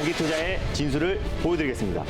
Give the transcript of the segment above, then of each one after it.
장기 투자의 진수를 보여드리겠습니다.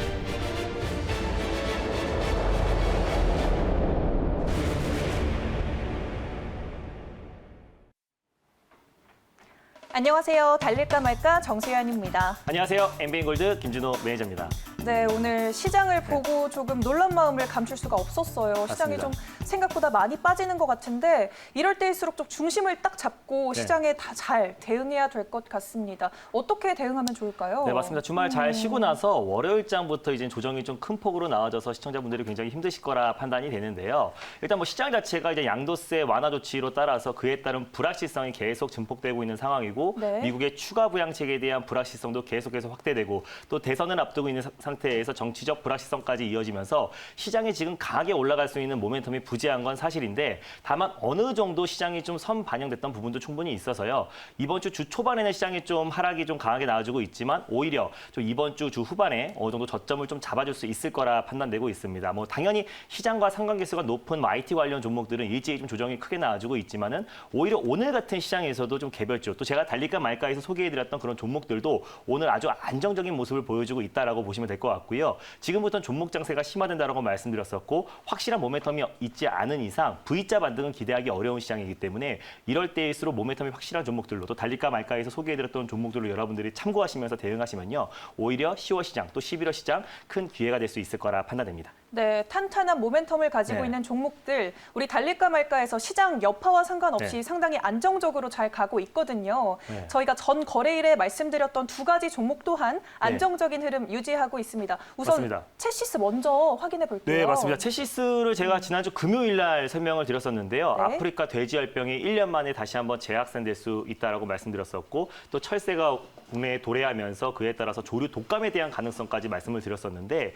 안녕하세요. 달릴까 말까 정수연입니다. 안녕하세요. 엠비엔골드 김준호 매니저입니다. 네, 오늘 시장을 보고 조금 놀란 마음을 감출 수가 없었어요. 시장이 맞습니다. 좀 생각보다 많이 빠지는 것 같은데 이럴 때일수록 좀 중심을 딱 잡고 네. 시장에 다 잘 대응해야 될 것 같습니다. 어떻게 대응하면 좋을까요? 네, 맞습니다. 주말 잘 쉬고 나서 월요일장부터 이제 조정이 좀 큰 폭으로 나와져서 시청자분들이 굉장히 힘드실 거라 판단이 되는데요. 일단 뭐 시장 자체가 이제 양도세 완화 조치로 따라서 그에 따른 불확실성이 계속 증폭되고 있는 상황이고 네. 미국의 추가 부양책에 대한 불확실성도 계속해서 확대되고 또 대선을 앞두고 있는 상태에서 정치적 불확실성까지 이어지면서 시장이 지금 강하게 올라갈 수 있는 모멘텀이 부재한 건 사실인데 다만 어느 정도 시장이 좀 선반영됐던 부분도 충분히 있어서요. 이번 주 초반에는 시장이 좀 하락이 좀 강하게 나와주고 있지만 오히려 좀 이번 주 후반에 어느 정도 저점을 좀 잡아줄 수 있을 거라 판단되고 있습니다. 뭐 당연히 시장과 상관계수가 높은 IT 관련 종목들은 일제히 좀 조정이 크게 나와주고 있지만은 오히려 오늘 같은 시장에서도 좀 개별주 또 제가 달릴까 말까에서 소개해드렸던 그런 종목들도 오늘 아주 안정적인 모습을 보여주고 있다라고 보시면 될 것 같고요. 지금부터는 종목 장세가 심화된다라고 말씀드렸었고 확실한 모멘텀이 있지 않은 이상 V자 반등은 기대하기 어려운 시장이기 때문에 이럴 때일수록 모멘텀이 확실한 종목들로 또 달릴까 말까에서 소개해드렸던 종목들로 여러분들이 참고하시면서 대응하시면요. 오히려 10월 시장 또 11월 시장 큰 기회가 될 수 있을 거라 판단됩니다. 네, 탄탄한 모멘텀을 가지고 네. 있는 종목들 우리 달릴까 말까에서 시장 여파와 상관없이 네. 상당히 안정적으로 잘 가고 있거든요. 네. 저희가 전 거래일에 말씀드렸던 두 가지 종목 또한 안정적인 흐름 유지하고 있습니다. 우선 맞습니다. 채시스 먼저 확인해 볼게요. 네, 맞습니다. 채시스를 제가 지난주 금요일 날 설명을 드렸었는데요. 네. 아프리카 돼지열병이 1년 만에 다시 한번 재확산될 수 있다라고 말씀드렸었고 또 철새가 국내에 도래하면서 그에 따라서 조류 독감에 대한 가능성까지 말씀을 드렸었는데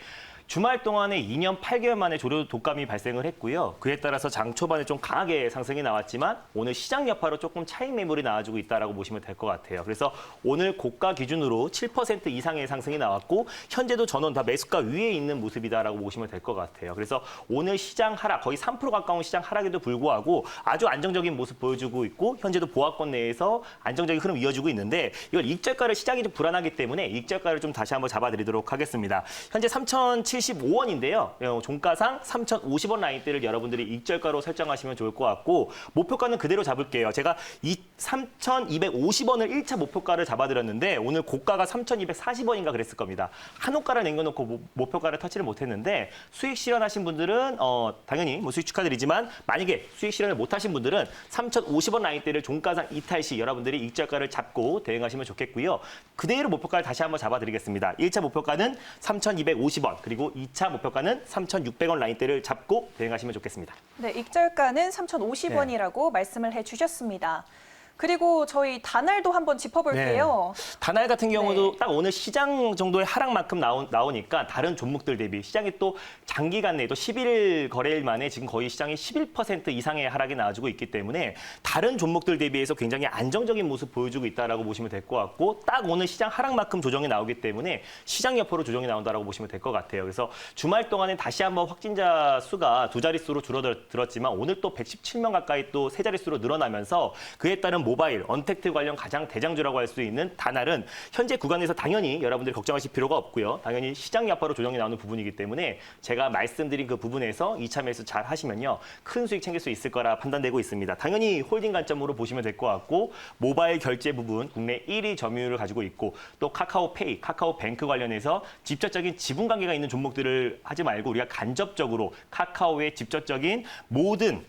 주말 동안에 2년 8개월 만에 조류 독감이 발생을 했고요. 그에 따라서 장 초반에 좀 강하게 상승이 나왔지만 오늘 시장 여파로 조금 차익 매물이 나와주고 있다라고 보시면 될 것 같아요. 그래서 오늘 고가 기준으로 7% 이상의 상승이 나왔고 현재도 전원 다 매수가 위에 있는 모습이다라고 보시면 될 것 같아요. 그래서 오늘 시장 하락 거의 3% 가까운 시장 하락에도 불구하고 아주 안정적인 모습 보여주고 있고 현재도 보합권 내에서 안정적인 흐름 이어지고 있는데 이걸 익절가를 시장이 좀 불안하기 때문에 익절가를 좀 다시 한번 잡아드리도록 하겠습니다. 현재 3,075원인데요. 종가상 3,050원 라인대를 여러분들이 익절가로 설정하시면 좋을 것 같고 목표가는 그대로 잡을게요. 제가 이 3,250원을 1차 목표가를 잡아드렸는데 오늘 고가가 3,240원인가 그랬을 겁니다. 한 호가를 남겨놓고 목표가를 터치를 못했는데 수익 실현하신 분들은 당연히 뭐 수익 축하드리지만 만약에 수익 실현을 못하신 분들은 3,050원 라인대를 종가상 이탈 시 여러분들이 익절가를 잡고 대응하시면 좋겠고요. 그대로 목표가를 다시 한번 잡아드리겠습니다. 1차 목표가는 3,250원 그리고 2차 목표가는 3,600원 라인대를 잡고 대응하시면 좋겠습니다. 네, 익절가는 3,050원이라고 말씀을 해주셨습니다. 그리고 저희 단알도 한번 짚어볼게요. 단알 같은 경우도 네. 딱 오늘 시장 정도의 하락만큼 나오니까 다른 종목들 대비 시장이 또 장기간 내에 또 11일 거래일 만에 지금 거의 시장이 11% 이상의 하락이 나와주고 있기 때문에 다른 종목들 대비해서 굉장히 안정적인 모습 보여주고 있다라고 보시면 될 것 같고 딱 오늘 시장 하락만큼 조정이 나오기 때문에 시장 여파로 조정이 나온다라고 보시면 될 것 같아요. 그래서 주말 동안에 다시 한번 확진자 수가 두 자릿수로 줄어들었지만 오늘 또 117명 가까이 또 세 자릿수로 늘어나면서 그에 따른 모바일, 언택트 관련 가장 대장주라고 할 수 있는 단알은 현재 구간에서 당연히 여러분들이 걱정하실 필요가 없고요. 당연히 시장 여파로 조정이 나오는 부분이기 때문에 제가 말씀드린 그 부분에서 2차 매수 잘 하시면요. 큰 수익 챙길 수 있을 거라 판단되고 있습니다. 당연히 홀딩 관점으로 보시면 될 것 같고 모바일 결제 부분 국내 1위 점유율을 가지고 있고 또 카카오페이, 카카오뱅크 관련해서 직접적인 지분 관계가 있는 종목들을 하지 말고 우리가 간접적으로 카카오의 직접적인 모든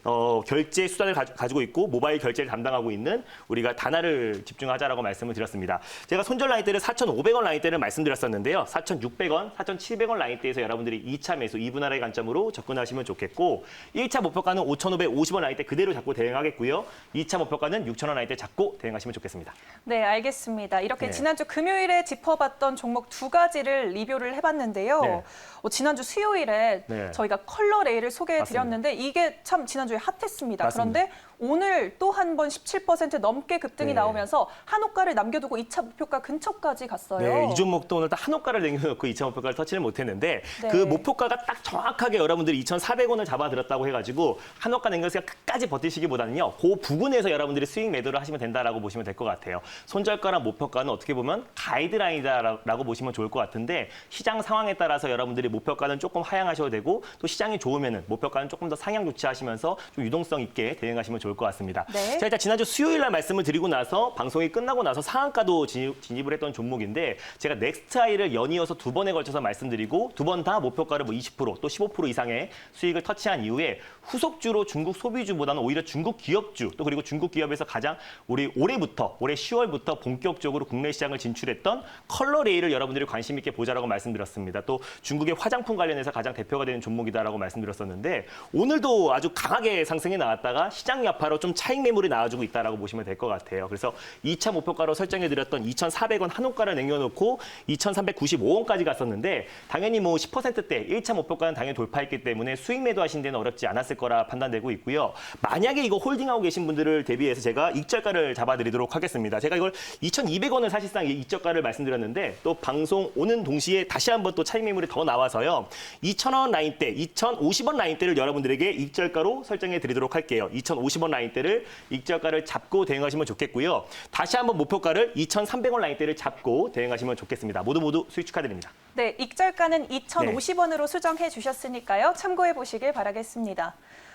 결제 수단을 가지고 있고 모바일 결제를 담당하고 있는 우리가 단알을 집중하자라고 말씀을 드렸습니다. 제가 손절 라인대를 4,500원 라인대를 말씀드렸었는데요. 4,600원, 4,700원 라인대에서 여러분들이 2차 매수 2분할의 관점으로 접근하시면 좋겠고 1차 목표가는 5,550원 라인대 그대로 잡고 대응하겠고요. 2차 목표가는 6,000원 라인대 잡고 대응하시면 좋겠습니다. 네, 알겠습니다. 이렇게 네. 지난주 금요일에 짚어봤던 종목 두 가지를 리뷰를 해봤는데요. 네. 지난주 수요일에 네. 저희가 컬러 레일을 소개해드렸는데 이게 참 지난주에 핫했습니다. 맞습니다. 그런데 오늘 또 한 번 17% 넘게 급등이 네. 나오면서 한호가를 남겨두고 2차 목표가 근처까지 갔어요. 네, 이 종목도 오늘 딱 한호가를 남겨놓고 2차 목표가를 터치를 못했는데 네. 그 목표가가 딱 정확하게 여러분들이 2,400원을 잡아들었다고 해가지고 한호가 남겨서 끝까지 버티시기보다는요. 그 부근에서 여러분들이 수익 매도를 하시면 된다라고 보시면 될 것 같아요. 손절가랑 목표가는 어떻게 보면 가이드라인이다라고 보시면 좋을 것 같은데 시장 상황에 따라서 여러분들이 목표가는 조금 하향하셔도 되고 또 시장이 좋으면은 목표가는 조금 더 상향 조치하시면서 좀 유동성 있게 대응하시면 좋을 것 같습니다. 네. 자, 일단 지난주 수요일 날 말씀을 드리고 나서 방송이 끝나고 나서 상한가도 진입을 했던 종목인데 제가 넥스트아이를 연이어서 두 번에 걸쳐서 말씀드리고 두 번 다 목표가를 뭐 20%, 또 15% 이상의 수익을 터치한 이후에 후속주로 중국 소비주보다는 오히려 중국 기업주 또 그리고 중국 기업에서 가장 올해 10월부터 본격적으로 국내 시장을 진출했던 컬러레이를 여러분들이 관심 있게 보자라고 말씀드렸습니다. 또 중국의 화장품 관련해서 가장 대표가 되는 종목이다라고 말씀드렸었는데 오늘도 아주 강하게 상승이 나왔다가 시장 여파로 좀 차익 매물이 나와주고 있다라고 보시면 될 것 같아요. 그래서 2차 목표가로 설정해드렸던 2,400원 한호가를 남겨놓고 2,395원까지 갔었는데 당연히 뭐 10%대 1차 목표가는 당연히 돌파했기 때문에 수익 매도하신 데는 어렵지 않았을 거라 판단되고 있고요. 만약에 이거 홀딩하고 계신 분들을 대비해서 제가 익절가를 잡아드리도록 하겠습니다. 제가 이걸 2,200원을 사실상 익절가를 말씀드렸는데 또 방송 오는 동시에 다시 한번 또 차익 매물이 더 나와서요. 2,000원 라인대, 2,050원 라인대를 여러분들에게 익절가로 설정해 드리도록 할게요. 2,050원 라인대를 익절가를 잡고 대응하시면 좋겠고요. 다시 한번 목표가를 2,300원 라인대를 잡고 대응하시면 좋겠습니다. 모두 수익 축하드립니다. 네, 익절가는 2,050원으로 수정해 주셨으니까요. 참고해 보시길 바라겠습니다.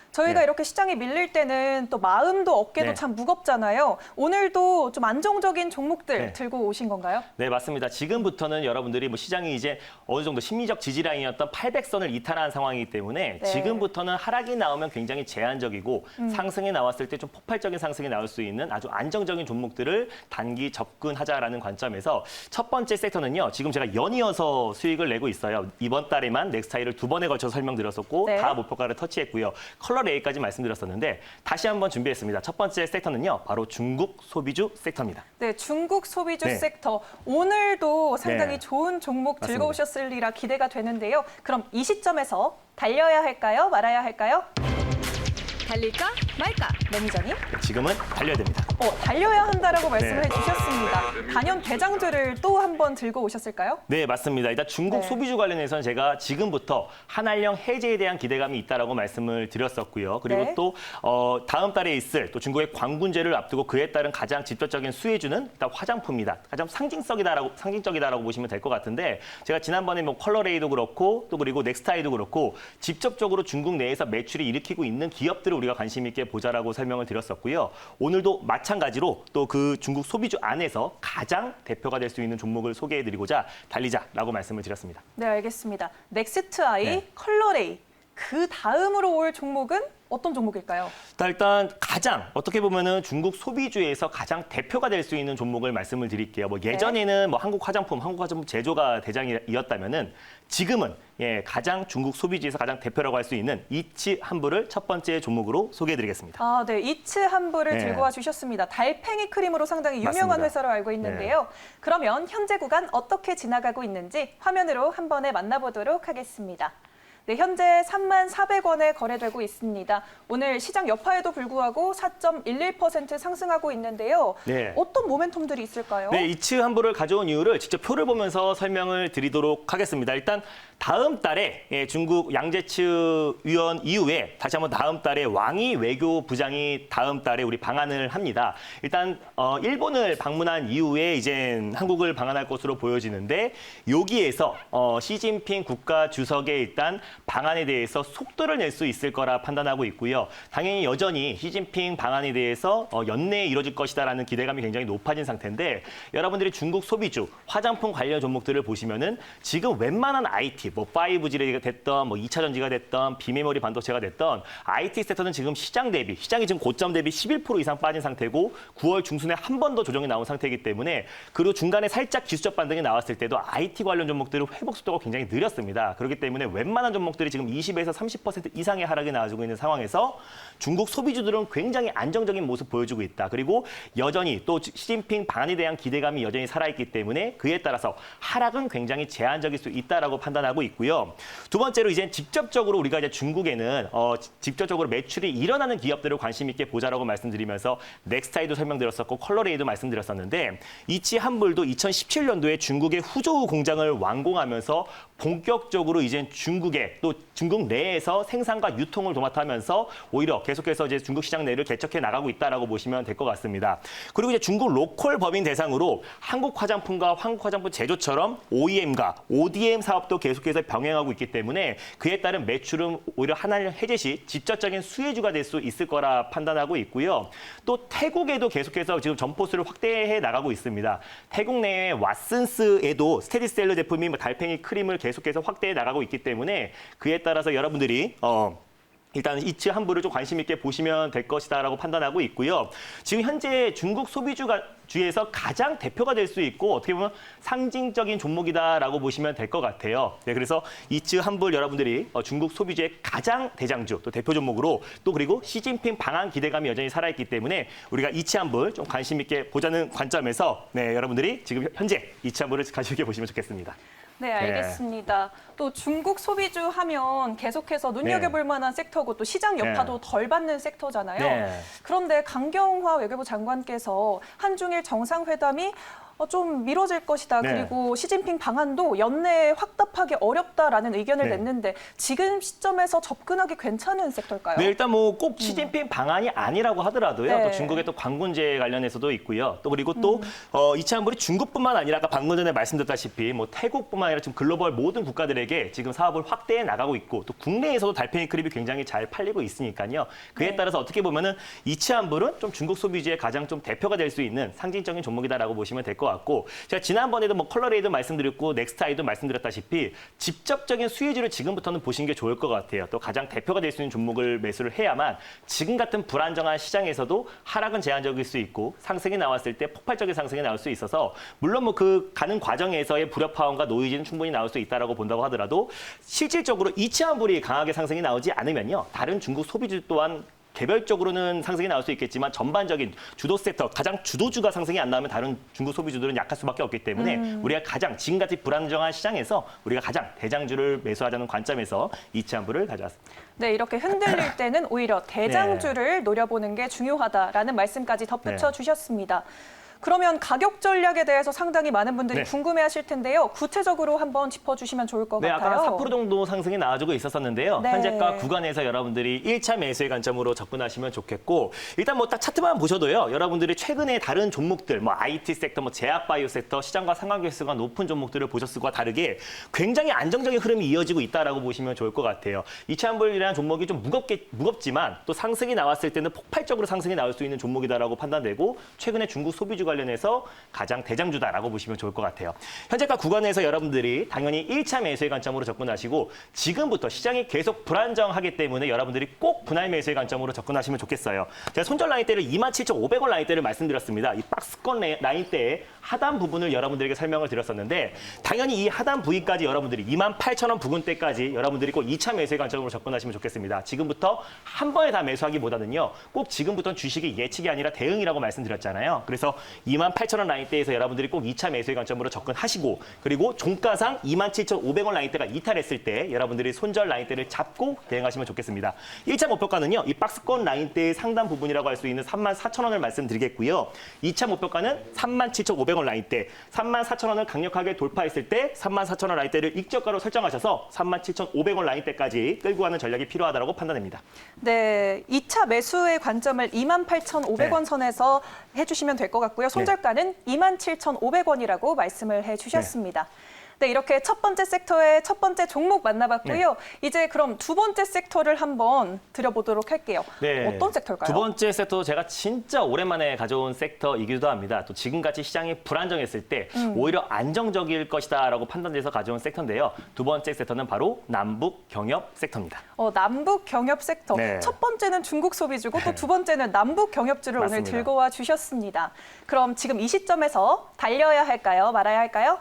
저희가 네. 이렇게 시장에 밀릴 때는 또 마음도 어깨도 네. 참 무겁잖아요. 오늘도 좀 안정적인 종목들 네. 들고 오신 건가요? 네, 맞습니다. 지금부터는 여러분들이 뭐 시장이 이제 어느 정도 심리적 지지라인이었던 800선을 이탈한 상황이기 때문에 네. 지금부터는 하락이 나오면 굉장히 제한적이고 상승이 나왔을 때 좀 폭발적인 상승이 나올 수 있는 아주 안정적인 종목들을 단기 접근하자라는 관점에서 첫 번째 섹터는요. 지금 제가 연이어서 수익을 내고 있어요. 이번 달에만 넥스타일을 두 번에 걸쳐서 설명드렸었고 네. 다 목표가를 터치했고요. 컬러레이까지 말씀드렸었는데 다시 한번 준비했습니다. 첫 번째 섹터는요. 바로 중국 소비주 섹터입니다. 네, 중국 소비주 네. 섹터. 오늘도 상당히 네. 좋은 종목 맞습니다. 즐거우셨으리라 기대가 되는데요. 그럼 이 시점에서 달려야 할까요? 말아야 할까요? 달릴까 말까? 매니저님? 지금은 달려야 됩니다. 달려야 한다라고 말씀을 네. 해주셨습니다. 단연 대장주를 또 한 번 들고 오셨을까요? 네, 맞습니다. 일단 중국 네. 소비주 관련해서는 제가 지금부터 한알령 해제에 대한 기대감이 있다라고 말씀을 드렸었고요. 그리고 네. 또 다음 달에 있을 또 중국의 광군제를 앞두고 그에 따른 가장 직접적인 수혜주는 일단 화장품이다. 가장 상징적이다라고 보시면 될 것 같은데 제가 지난번에 뭐 컬러레이도 그렇고 또 그리고 넥스타이도 그렇고 직접적으로 중국 내에서 매출이 일으키고 있는 기업들을 우리가 관심 있게 보자라고 설명을 드렸었고요. 오늘도 마찬가지로 또 그 중국 소비주 안에서 가장 대표가 될 수 있는 종목을 소개해드리고자 달리자라고 말씀을 드렸습니다. 네, 알겠습니다. 넥스트아이, 네. 컬러레이. 그 다음으로 올 종목은 어떤 종목일까요? 일단 가장 어떻게 보면은 중국 소비주에서 가장 대표가 될 수 있는 종목을 말씀을 드릴게요. 뭐 예전에는 뭐 한국 화장품 제조가 대장이었다면은 지금은 가장 중국 소비주에서 가장 대표라고 할 수 있는 이치 한부를 첫 번째 종목으로 소개해드리겠습니다. 아, 네. 이츠 한부를 네. 들고 와 주셨습니다. 달팽이 크림으로 상당히 유명한 맞습니다. 회사로 알고 있는데요. 그러면 현재 구간 어떻게 지나가고 있는지 화면으로 한 번에 만나보도록 하겠습니다. 네, 현재 34,400원에 거래되고 있습니다. 오늘 시장 여파에도 불구하고 4.11% 상승하고 있는데요. 네. 어떤 모멘텀들이 있을까요? 네, 이츠 한부를 가져온 이유를 직접 표를 보면서 설명을 드리도록 하겠습니다. 일단 다음 달에 중국 양재츠 위원 이후에 다시 한번 다음 달에 왕이 외교부장이 다음 달에 우리 방한을 합니다. 일단 일본을 방문한 이후에 이제 한국을 방한할 것으로 보여지는데 여기에서 시진핑 국가 주석의 일단 방안에 대해서 속도를 낼 수 있을 거라 판단하고 있고요. 당연히 여전히 시진핑 방안에 대해서 연내에 이뤄질 것이다라는 기대감이 굉장히 높아진 상태인데 여러분들이 중국 소비주, 화장품 관련 종목들을 보시면은 지금 웬만한 IT, 뭐 5G가 됐던, 뭐 2차 전지가 됐던, 비메모리 반도체가 됐던 IT 섹터는 지금 시장이 지금 고점 대비 11% 이상 빠진 상태고 9월 중순에 한 번 더 조정이 나온 상태이기 때문에 그리고 중간에 살짝 기술적 반등이 나왔을 때도 IT 관련 종목들은 회복 속도가 굉장히 느렸습니다. 그렇기 때문에 웬만한 종목들이 지금 20에서 30% 이상의 하락이 나와주고 있는 상황에서 중국 소비주들은 굉장히 안정적인 모습 보여주고 있다. 그리고 여전히 또 시진핑 방안에 대한 기대감이 여전히 살아있기 때문에 그에 따라서 하락은 굉장히 제한적일 수 있다라고 판단하고 판단하고 있고요. 두 번째로 이제 직접적으로 우리가 이제 중국에는 직접적으로 매출이 일어나는 기업들을 관심 있게 보자라고 말씀드리면서 넥스타이도 설명드렸었고 컬러레이도 말씀드렸었는데 이치 한불도 2017년도에 중국의 후저우 공장을 완공하면서 본격적으로 이제 중국에 또 중국 내에서 생산과 유통을 도맡아하면서 오히려 계속해서 이제 중국 시장 내를 개척해 나가고 있다라고 보시면 될 것 같습니다. 그리고 이제 중국 로컬 법인 대상으로 한국 화장품과 한국 화장품 제조처럼 OEM과 ODM 사업도 계속해서 병행하고 있기 때문에 그에 따른 매출은 오히려 하나를 해제 시 직접적인 수혜주가 될 수 있을 거라 판단하고 있고요. 또 태국에도 계속해서 지금 점포수를 확대해 나가고 있습니다. 태국 내에 왓슨스에도 스테디셀러 제품이 달팽이 크림을 계속해서 확대해 나가고 있기 때문에 그에 따라서 여러분들이 일단 이츠 한부를 좀 관심 있게 보시면 될 것이다라고 판단하고 있고요. 지금 현재 중국 소비주에서 가장 대표가 될 수 있고 어떻게 보면 상징적인 종목이다라고 보시면 될 것 같아요. 네, 그래서 이츠 한불 여러분들이 중국 소비주의 가장 대장주 또 대표 종목으로 또 그리고 시진핑 방한 기대감이 여전히 살아있기 때문에 우리가 이츠 한불 좀 관심 있게 보자는 관점에서 네, 여러분들이 지금 현재 이츠 한불을 관심 있게 보시면 좋겠습니다. 네, 알겠습니다. 또 중국 소비주 하면 계속해서 눈여겨볼 만한 섹터고 또 시장 여파도 덜 받는 섹터잖아요. 네. 그런데 강경화 외교부 장관께서 한중일 정상회담이 좀 미뤄질 것이다. 네. 그리고 시진핑 방한도 연내에 확답하기 어렵다라는 의견을 네. 냈는데 지금 시점에서 접근하기 괜찮은 섹터일까요? 네, 일단 뭐 꼭 시진핑 방안이 아니라고 하더라도요. 네. 또 중국의 또 관군제 관련해서도 있고요. 또 그리고 또 이차한불이 중국뿐만 아니라 아까 방금 전에 말씀드렸다시피 뭐 태국뿐만 아니라 지금 글로벌 모든 국가들에게 지금 사업을 확대해 나가고 있고 또 국내에서도 달팽이 크림이 굉장히 잘 팔리고 있으니까요. 그에 네. 따라서 어떻게 보면은 이차한불은 좀 중국 소비주의 가장 좀 대표가 될 수 있는 상징적인 종목이다라고 보시면 될 것 같고 제가 지난번에도 뭐 컬러레이도 말씀드렸고 넥스타이도 말씀드렸다시피 직접적인 수혜주를 지금부터는 보시는 게 좋을 것 같아요. 또 가장 대표가 될 수 있는 종목을 매수를 해야만 지금 같은 불안정한 시장에서도 하락은 제한적일 수 있고 상승이 나왔을 때 폭발적인 상승이 나올 수 있어서 물론 뭐 그 가는 과정에서의 불협화음과 노이즈는 충분히 나올 수 있다라고 본다고 하더라도 실질적으로 이치한불이 강하게 상승이 나오지 않으면요. 다른 중국 소비주 또한 개별적으로는 상승이 나올 수 있겠지만 전반적인 주도 섹터, 가장 주도주가 상승이 안 나오면 다른 중국 소비주들은 약할 수밖에 없기 때문에 우리가 가장 지금같이 불안정한 시장에서 우리가 가장 대장주를 매수하자는 관점에서 이치한불을 가져왔습니다. 네, 이렇게 흔들릴 때는 오히려 대장주를 노려보는 게 중요하다라는 말씀까지 덧붙여 주셨습니다. 그러면 가격 전략에 대해서 상당히 많은 분들이 궁금해하실 텐데요. 구체적으로 한번 짚어주시면 좋을 것 같아요. 아까 4% 정도 상승이 나와주고 있었었는데요. 네. 현재가 구간에서 여러분들이 1차 매수의 관점으로 접근하시면 좋겠고 일단 뭐 딱 차트만 보셔도요. 여러분들이 최근에 다른 종목들, 뭐 IT 섹터, 뭐 제약바이오 섹터, 시장과 상관계수가 높은 종목들을 보셨을 것과 다르게 굉장히 안정적인 흐름이 이어지고 있다라고 보시면 좋을 것 같아요. 이차한불이라는 종목이 좀 무겁지만 또 상승이 나왔을 때는 폭발적으로 상승이 나올 수 있는 종목이다라고 판단되고 최근에 중국 소비주 관련해서 가장 대장주다라고 보시면 좋을 것 같아요. 현재가 구간에서 여러분들이 당연히 1차 매수의 관점으로 접근하시고 지금부터 시장이 계속 불안정하기 때문에 여러분들이 꼭 분할 매수의 관점으로 접근하시면 좋겠어요. 제가 손절 라인대를 27,500원 라인대를 말씀드렸습니다. 이 박스권 라인대의 하단 부분을 여러분들에게 설명을 드렸었는데 당연히 이 하단 부위까지 여러분들이 28,000원 부근대까지 여러분들이 꼭 2차 매수의 관점으로 접근하시면 좋겠습니다. 지금부터 한 번에 다 매수하기보다는요. 꼭 지금부터는 주식이 예측이 아니라 대응이라고 말씀드렸잖아요. 그래서 28,000원 라인대에서 여러분들이 꼭 2차 매수의 관점으로 접근하시고 그리고 종가상 27,500원 라인대가 이탈했을 때 여러분들이 손절 라인대를 잡고 대응하시면 좋겠습니다. 1차 목표가는요. 이 박스권 라인대의 상단 부분이라고 할 수 있는 34,000원을 말씀드리겠고요. 2차 목표가는 37,500원 라인대, 34,000원을 강력하게 돌파했을 때 34,000원 라인대를 익저가로 설정하셔서 37,500원 라인대까지 끌고 가는 전략이 필요하다고 판단됩니다. 네, 2차 매수의 관점을 28,500원 선에서 해주시면 될 것 같고요. 손절가는 27,500원이라고 말씀을 해주셨습니다. 네, 이렇게 첫 번째 섹터의 첫 번째 종목 만나봤고요. 이제 그럼 두 번째 섹터를 한번 드려보도록 할게요. 어떤 섹터일까요? 두 번째 섹터 제가 진짜 오랜만에 가져온 섹터이기도 합니다. 또 지금같이 시장이 불안정했을 때 오히려 안정적일 것이다라고 판단돼서 가져온 섹터인데요. 두 번째 섹터는 바로 남북 경협 섹터입니다. 남북 경협 섹터. 네. 첫 번째는 중국 소비주고 또 두 번째는 남북 경협주를 오늘 맞습니다. 들고 와 주셨습니다. 그럼 지금 이 시점에서 달려야 할까요? 말아야 할까요?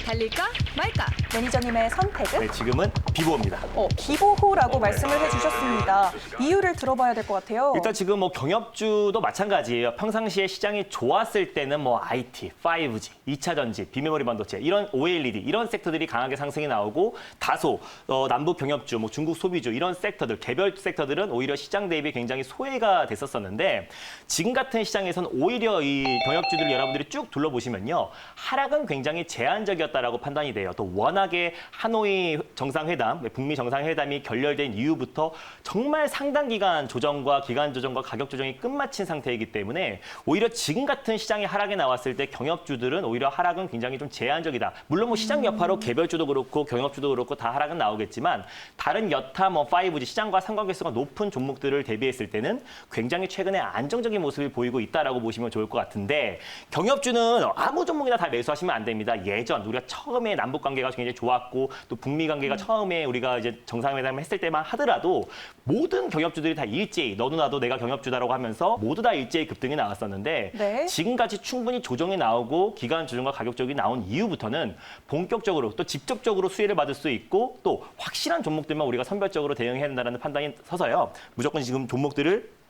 달릴까 말까. 매니저님의 선택은? 네, 지금은 비보입니다. 비보호라고 말씀을 해주셨습니다. 이유를 들어봐야 될 것 같아요. 일단 지금 뭐 경협주도 마찬가지예요. 평상시에 시장이 좋았을 때는 뭐 IT, 5G, 2차 전지, 비메모리 반도체 이런 OLED 이런 섹터들이 강하게 상승이 나오고 다소 남북 경협주, 뭐 중국 소비주 이런 섹터들, 개별 섹터들은 오히려 시장 대비 굉장히 소외가 됐었었는데 지금 같은 시장에서는 오히려 이 경협주들을 여러분들이 쭉 둘러보시면요. 하락은 굉장히 제한적이었다라고 판단이 돼요. 또 워낙에 하노이 정상회담, 북미 정상회담이 결렬된 이후부터 정말 상당 기간 조정과 기간 조정과 가격 조정이 끝마친 상태이기 때문에 오히려 지금 같은 시장이 하락에 나왔을 때 경협주들은 오히려 하락은 굉장히 좀 제한적이다. 물론 뭐 시장 여파로 개별주도 그렇고 경협주도 그렇고 다 하락은 나오겠지만 다른 여타 뭐 5G 시장과 상관계수가 높은 종목들을 대비했을 때는 굉장히 최근에 안정적인 모습을 보이고 있다라고 보시면 좋을 것 같은데 경협주는 아무 종목이나 다 매수하시면 안 됩니다. 예전 우리가 처음에 남북 관계가 굉장히 좋았고 또 북미 관계가 처음에 우리가 이제 정상회담을 했을 때만 하더라도 모든 경협주들이 다 일제히 너도 나도 내가 경협주다라고 하면서 모두 다 일제히 급등이 나왔었는데 네. 지금까지 충분히 조정이 나오고 기간 조정과 가격 조정이 나온 이후부터는 본격적으로 또 직접적으로 수혜를 받을 수 있고 또 확실한 종목들만 우리가 선별적으로 대응해야 된다는 판단이 서서요. 무조건 지금 종목들을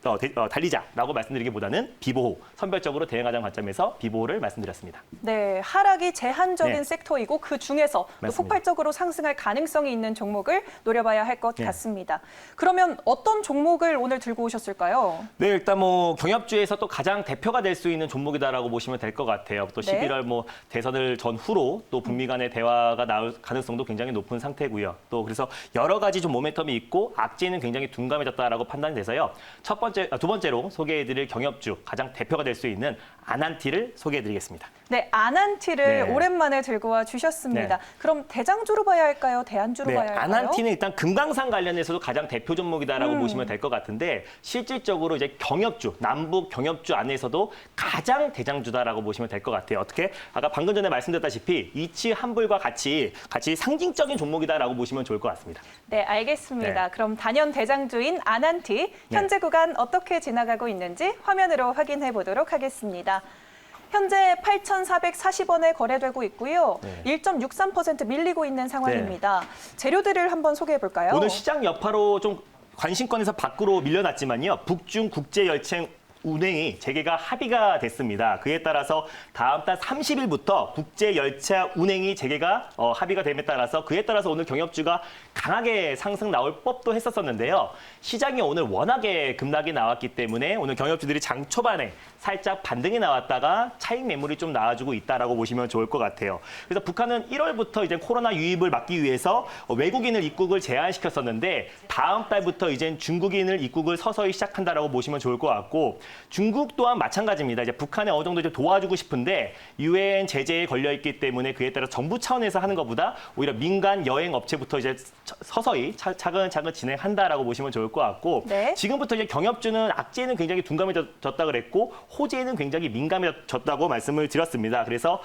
달리자라고 말씀드리기보다는 비보호, 선별적으로 대응하자는 관점에서 비보호를 말씀드렸습니다. 네, 하락이 제한적인 네. 섹터이고 그 중에서 또 맞습니다. 폭발적으로 상승할 가능성이 있는 종목을 노려봐야 할 것 네. 같습니다. 그러면 어떤 종목을 오늘 들고 오셨을까요? 네, 일단 뭐 경협주에서 또 가장 대표가 될 수 있는 종목이다라고 보시면 될 것 같아요. 또 네. 11월 뭐 대선을 전후로 또 북미 간의 대화가 나올 가능성도 굉장히 높은 상태고요. 또 그래서 여러 가지 좀 모멘텀이 있고 악재는 굉장히 둔감해졌다라고 판단이 돼서요. 두 번째로 소개해드릴 경협주 가장 대표가 될 수 있는 아난티를 소개해드리겠습니다. 네, 아난티를 네. 오랜만에 들고 와 주셨습니다. 네. 그럼 대장주로 봐야 할까요? 대안주로 네, 봐야 할까요? 아난티는 일단 금강산 관련해서도 가장 대표 종목이다라고 보시면 될 것 같은데 실질적으로 이제 경협주, 남북 경협주 안에서도 가장 대장주다라고 보시면 될 것 같아요. 어떻게? 아까 방금 전에 말씀드렸다시피 이치 환불과 같이 상징적인 종목이다라고 보시면 좋을 것 같습니다. 네, 알겠습니다. 네. 그럼 단연 대장주인 아난티, 현재 구간 어떻게 지나가고 있는지 화면으로 확인해 보도록 하겠습니다. 현재 8,440원에 거래되고 있고요. 네. 1.63% 밀리고 있는 상황입니다. 재료들을 한번 소개해 볼까요? 오늘 시장 여파로 좀 관심권에서 밖으로 밀려났지만요. 북중 국제 열차 운행이 재개가 합의가 됐습니다. 그에 따라서 다음 달 30일부터 국제 열차 운행이 재개가 합의가 됨에 따라서 그에 따라서 오늘 경협주가 강하게 상승 나올 법도 했었었는데요. 시장이 오늘 워낙에 급락이 나왔기 때문에 오늘 경협주들이 장 초반에 살짝 반등이 나왔다가 차익 매물이 좀 나와주고 있다라고 보시면 좋을 것 같아요. 그래서 북한은 1월부터 이제 코로나 유입을 막기 위해서 외국인을 입국을 제한시켰었는데 다음 달부터 이제 중국인을 입국을 서서히 시작한다라고 보시면 좋을 것 같고 중국 또한 마찬가지입니다. 이제 북한에 어느 정도 이제 도와주고 싶은데 유엔 제재에 걸려 있기 때문에 그에 따라 정부 차원에서 하는 것보다 오히려 민간 여행 업체부터 이제 서서히 차근차근 진행한다라고 보시면 좋을 것 같고 네. 지금부터 이제 경협주는 악재는 굉장히 둔감해졌다 그랬고 호재는 굉장히 민감해졌다고 말씀을 드렸습니다. 그래서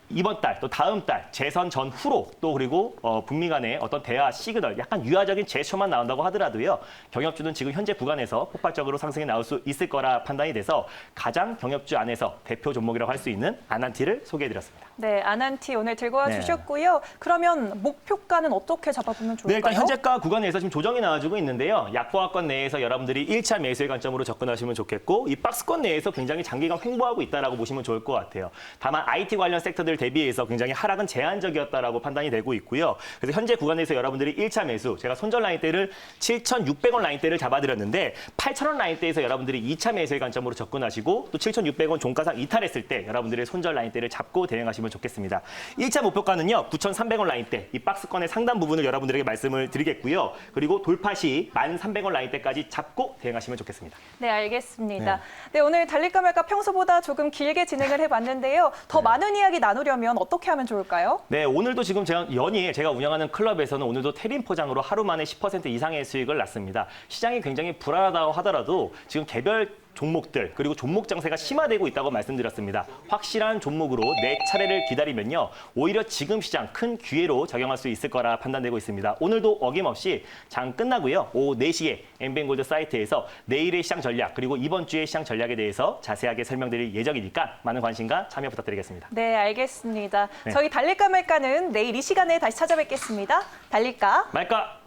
이번 달 또 다음 달 재선 전후로 또 그리고 북미 간의 어떤 대화 시그널 약간 유화적인 제스처만 나온다고 하더라도요. 경협주는 지금 현재 구간에서 폭발적으로 상승이 나올 수 있을 거라 판단이 돼서 가장 경협주 안에서 대표 종목이라고 할 수 있는 아난티를 소개해드렸습니다. 네, 아난티 오늘 들고 와 네. 주셨고요. 그러면 목표가는 어떻게 잡아보면 좋을까요? 네, 일단 현재가 구간에서 지금 조정이 나와주고 있는데요. 약보합권 내에서 여러분들이 1차 매수의 관점으로 접근하시면 좋겠고 이 박스권 내에서 굉장히 장기간 횡보하고 있다라고 보시면 좋을 것 같아요. 다만 IT 관련 섹터들 대비해서 굉장히 하락은 제한적이었다라고 판단이 되고 있고요. 그래서 현재 구간에서 여러분들이 1차 매수, 제가 손절 라인대를 7,600원 라인대를 잡아드렸는데 8,000원 라인대에서 여러분들이 2차 매수의 관점으로 접근하시고 또 7,600원 종가상 이탈했을 때 여러분들의 손절 라인대를 잡고 대응하시면 좋겠습니다. 1차 목표가는요. 9,300원 라인대, 이 박스권의 상단 부분을 여러분들에게 말씀을 드리겠고요. 그리고 돌파 시 1,300원 라인대까지 잡고 대응하시면 좋겠습니다. 네, 알겠습니다. 네, 오늘 달릴까 말까 평소보다 조금 길게 진행을 해봤는데요. 더 많은 이야기 나누려면 어떻게 하면 좋을까요? 네, 오늘도 지금 제가 운영하는 클럽에서는 오늘도 태빈 포장으로 하루 만에 10% 이상의 수익을 났습니다. 시장이 굉장히 불안하다고 하더라도 지금 개별 종목들 그리고 종목 장세가 심화되고 있다고 말씀드렸습니다. 확실한 종목으로 내 차례를 기다리면요. 오히려 지금 시장 큰 기회로 작용할 수 있을 거라 판단되고 있습니다. 오늘도 어김없이 장 끝나고요. 오후 4시에 엠뱅골드 사이트에서 내일의 시장 전략 그리고 이번 주의 시장 전략에 대해서 자세하게 설명드릴 예정이니까 많은 관심과 참여 부탁드리겠습니다. 네, 알겠습니다. 네. 저희 달릴까 말까는 내일 이 시간에 다시 찾아뵙겠습니다. 달릴까? 말까?